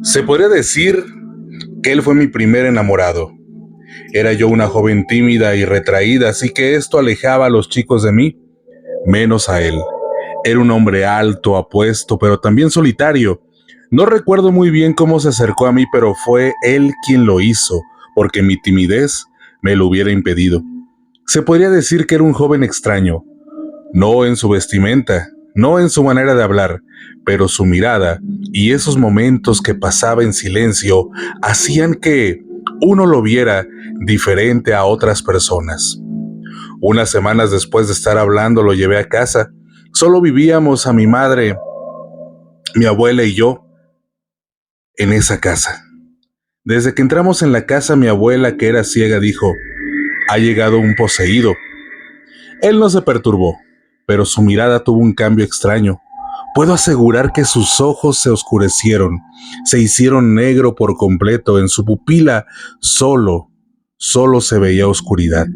Se podría decir que él fue mi primer enamorado. Era yo una joven tímida y retraída, así que esto alejaba a los chicos de mí, menos a él. Era un hombre alto, apuesto, pero también solitario. No recuerdo muy bien cómo se acercó a mí, pero fue él quien lo hizo, porque mi timidez me lo hubiera impedido. Se podría decir que era un joven extraño, no en su vestimenta, no en su manera de hablar, pero su mirada y esos momentos que pasaba en silencio hacían que uno lo viera diferente a otras personas. Unas semanas después de estar hablando lo llevé a casa. Solo vivíamos a mi madre, mi abuela y yo en esa casa. Desde que entramos en la casa, mi abuela, que era ciega, dijo: "Ha llegado un poseído". Él no se perturbó, pero su mirada tuvo un cambio extraño. Puedo asegurar que sus ojos se oscurecieron, se hicieron negro por completo. En su pupila solo se veía oscuridad.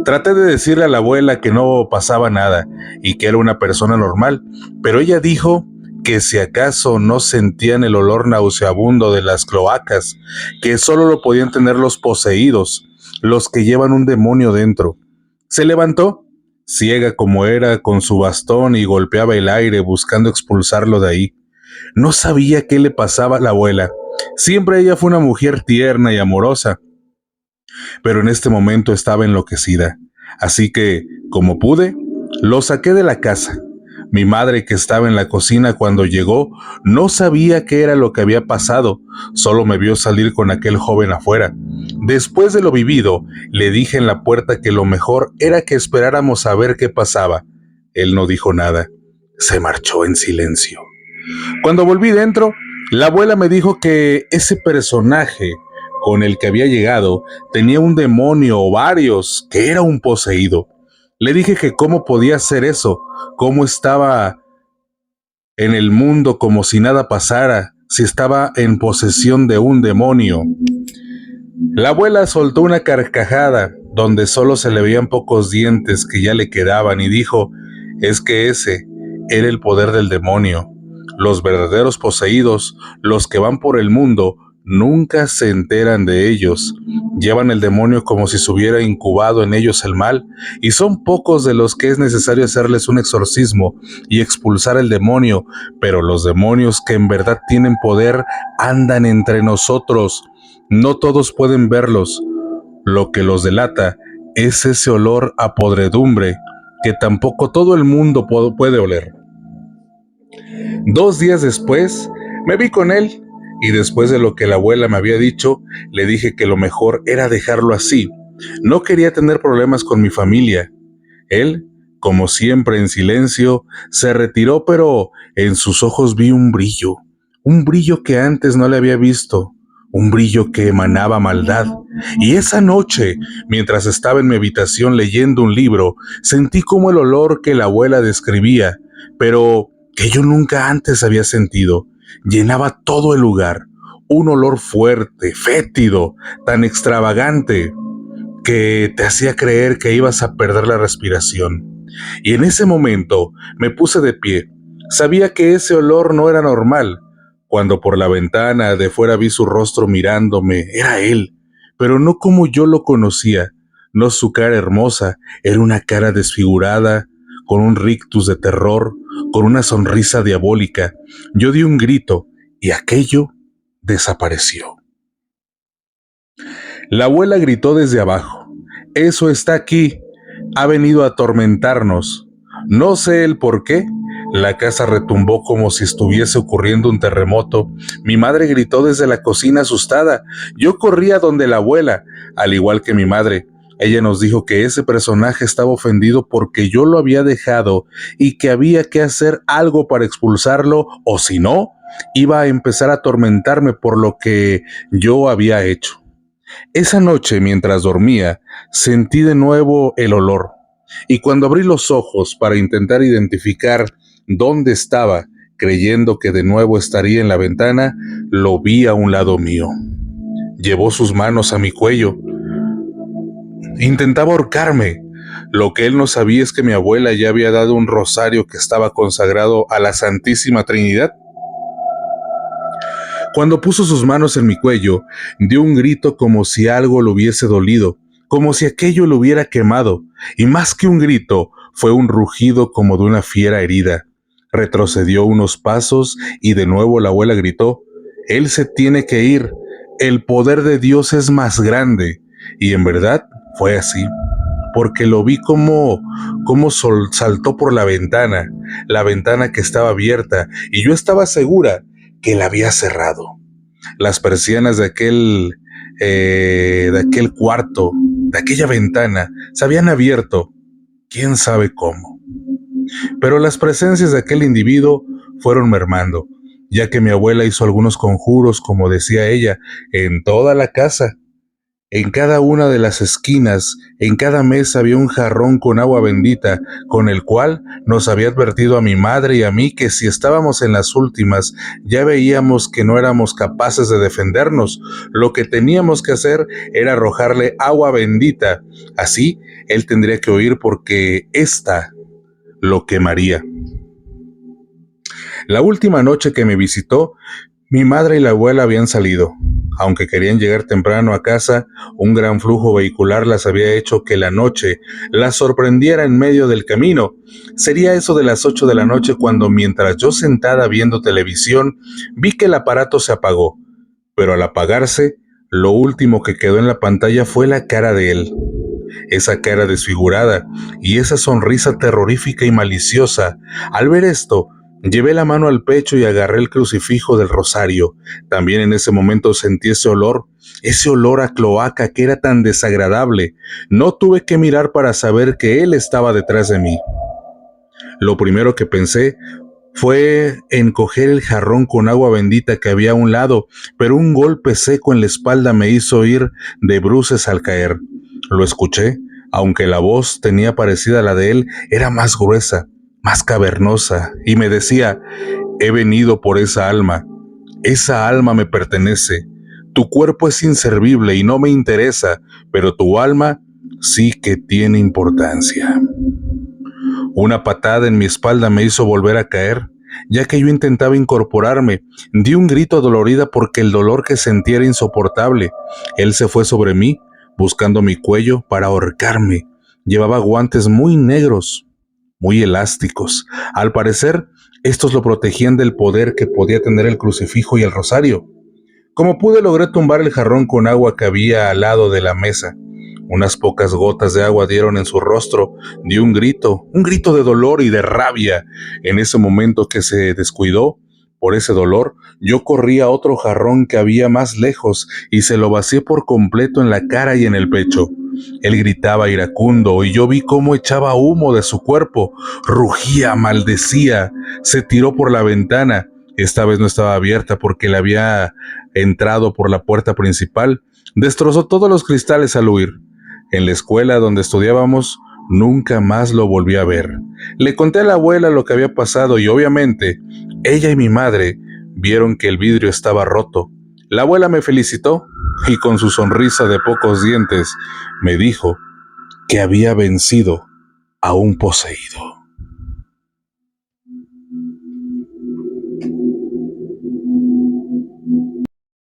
Traté de decirle a la abuela que no pasaba nada y que era una persona normal, pero ella dijo que si acaso no sentían el olor nauseabundo de las cloacas, que solo lo podían tener los poseídos, los que llevan un demonio dentro. Se levantó, ciega como era, con su bastón y golpeaba el aire buscando expulsarlo de ahí. No sabía qué le pasaba a la abuela. Siempre ella fue una mujer tierna y amorosa, pero en este momento estaba enloquecida. Así que, como pude, lo saqué de la casa. Mi madre, que estaba en la cocina cuando llegó, no sabía qué era lo que había pasado, solo me vio salir con aquel joven afuera. Después de lo vivido, le dije en la puerta que lo mejor era que esperáramos a ver qué pasaba. Él no dijo nada, se marchó en silencio. Cuando volví dentro, la abuela me dijo que ese personaje con el que había llegado tenía un demonio o varios, que era un poseído. Le dije que cómo podía hacer eso, cómo estaba en el mundo como si nada pasara, si estaba en posesión de un demonio. La abuela soltó una carcajada donde solo se le veían pocos dientes que ya le quedaban y dijo: "Es que ese era el poder del demonio. Los verdaderos poseídos, los que van por el mundo, nunca se enteran de ellos. Llevan el demonio como si se hubiera incubado en ellos el mal, y son pocos de los que es necesario hacerles un exorcismo y expulsar el demonio, pero los demonios que en verdad tienen poder andan entre nosotros. No todos pueden verlos. Lo que los delata es ese olor a podredumbre que tampoco todo el mundo puede oler". 2 días después, me vi con él y después de lo que la abuela me había dicho, le dije que lo mejor era dejarlo así. No quería tener problemas con mi familia. Él, como siempre en silencio, se retiró, pero en sus ojos vi un brillo que antes no le había visto, un brillo que emanaba maldad. Y esa noche, mientras estaba en mi habitación leyendo un libro, sentí como el olor que la abuela describía, pero que yo nunca antes había sentido, llenaba todo el lugar. Un olor fuerte, fétido, tan extravagante que te hacía creer que ibas a perder la respiración. Y en ese momento me puse de pie. Sabía que ese olor no era normal. Cuando por la ventana de fuera vi su rostro mirándome, era él, pero no como yo lo conocía. No su cara hermosa, era una cara desfigurada, con un rictus de terror, con una sonrisa diabólica. Yo di un grito y aquello desapareció. La abuela gritó desde abajo: "Eso está aquí, ha venido a atormentarnos". No sé el por qué. La casa retumbó como si estuviese ocurriendo un terremoto. Mi madre gritó desde la cocina asustada. Yo corrí a donde la abuela, al igual que mi madre. Ella nos dijo que ese personaje estaba ofendido porque yo lo había dejado y que había que hacer algo para expulsarlo, o si no, iba a empezar a atormentarme por lo que yo había hecho. Esa noche, mientras dormía, sentí de nuevo el olor, y cuando abrí los ojos para intentar identificar dónde estaba, creyendo que de nuevo estaría en la ventana, lo vi a un lado mío. Llevó sus manos a mi cuello. Intentaba ahorcarme. Lo que él no sabía es que mi abuela ya había dado un rosario que estaba consagrado a la Santísima Trinidad. Cuando puso sus manos en mi cuello, dio un grito como si algo le hubiese dolido, como si aquello lo hubiera quemado, y más que un grito, fue un rugido como de una fiera herida. Retrocedió unos pasos y de nuevo la abuela gritó: «Él se tiene que ir, el poder de Dios es más grande». Y en verdad fue así, porque lo vi como saltó por la ventana que estaba abierta, y yo estaba segura que la había cerrado. Las persianas de aquel cuarto, de aquella ventana, se habían abierto, quién sabe cómo. Pero las presencias de aquel individuo fueron mermando, ya que mi abuela hizo algunos conjuros, como decía ella, en toda la casa. En cada una de las esquinas, en cada mesa había un jarrón con agua bendita, con el cual nos había advertido a mi madre y a mí que si estábamos en las últimas, ya veíamos que no éramos capaces de defendernos. Lo que teníamos que hacer era arrojarle agua bendita. Así, él tendría que oír porque ésta lo quemaría. La última noche que me visitó, mi madre y la abuela habían salido. Aunque querían llegar temprano a casa, un gran flujo vehicular las había hecho que la noche las sorprendiera en medio del camino. Sería eso de las 8 de la noche cuando, mientras yo sentada viendo televisión, vi que el aparato se apagó. Pero al apagarse, lo último que quedó en la pantalla fue la cara de él. Esa cara desfigurada y esa sonrisa terrorífica y maliciosa. Al ver esto, llevé la mano al pecho y agarré el crucifijo del rosario. También en ese momento sentí ese olor a cloaca que era tan desagradable. No tuve que mirar para saber que él estaba detrás de mí. Lo primero que pensé fue en coger el jarrón con agua bendita que había a un lado, pero un golpe seco en la espalda me hizo ir de bruces al caer. Lo escuché, aunque la voz tenía parecida a la de él, era más gruesa, más cavernosa, y me decía: «He venido por esa alma me pertenece. Tu cuerpo es inservible y no me interesa, pero tu alma sí que tiene importancia». Una patada en mi espalda me hizo volver a caer. Ya que yo intentaba incorporarme, di un grito dolorida porque el dolor que sentía era insoportable. Él se fue sobre mí, buscando mi cuello para ahorcarme. Llevaba guantes muy negros, muy elásticos. Al parecer, estos lo protegían del poder que podía tener el crucifijo y el rosario. Como pude, logré tumbar el jarrón con agua que había al lado de la mesa. Unas pocas gotas de agua dieron en su rostro. Dio un grito de dolor y de rabia. En ese momento que se descuidó, por ese dolor, yo corrí a otro jarrón que había más lejos y se lo vacié por completo en la cara y en el pecho. Él gritaba iracundo y yo vi cómo echaba humo de su cuerpo. Rugía, maldecía, se tiró por la ventana. Esta vez no estaba abierta porque le había entrado por la puerta principal. Destrozó todos los cristales al huir. En la escuela donde estudiábamos, nunca más lo volví a ver. Le conté a la abuela lo que había pasado y obviamente ella y mi madre vieron que el vidrio estaba roto. La abuela me felicitó y con su sonrisa de pocos dientes me dijo que había vencido a un poseído.